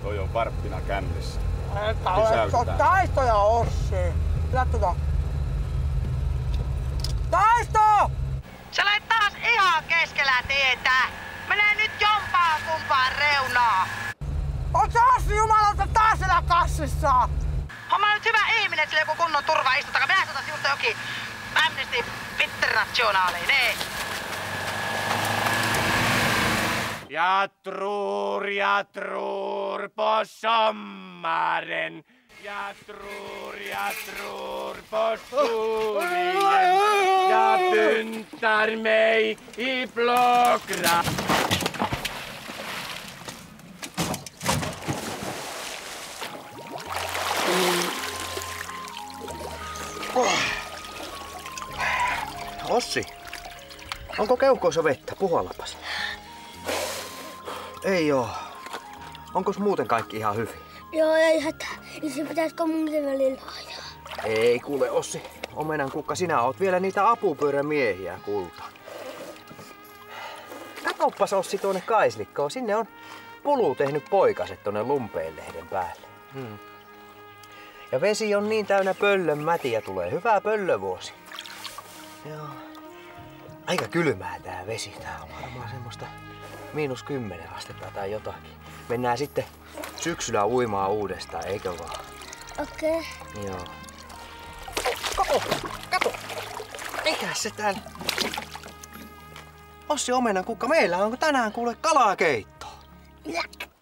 Toi on varppina kännissä. Että olet Taisto ja Ossi. Jatkuta. Taisto! Sä lähet taas ihan keskellä tietä. Menee nyt jompaan kumpaan reunaa. Oot sä Ossi jumalauta taas siellä kassissa? Homma nyt hyvä ihminen, että sillä joku kunnon turva istuttaa. Minä sotasin just jokin Amnesty Internationale. Nee. Jag tror på sommaren. Jag tror på solingen. Jag pyntar mig i blågran. Ossi, onko keuhkoissa vettä? Puhallapas. Ei oo. Onkos muuten kaikki ihan hyvin? Joo, ei hätää. Niin se pitäisikö mun välillä ajaa? Ei kuule Ossi. Omenan kukka, sinä oot vielä niitä apupyörämiehiä, kulta. Katoppas Ossi tuonne kaislikkoon. Sinne on Pulu tehnyt poikaset tonne lumpeenlehden päälle. Ja vesi on niin täynnä pöllön mätiä, tulee hyvä pöllövuosi. Joo. Aika kylmää tää vesi. Tää on varmaan semmoista -10 astetta tai jotakin. Mennään sitten syksyllä uimaan uudestaan, eikö vaan? Okei. Joo. Kato! Mikäs se täällä? Ossi Omenan kukka, meillä onko tänään kuule kalakeitto? Ja.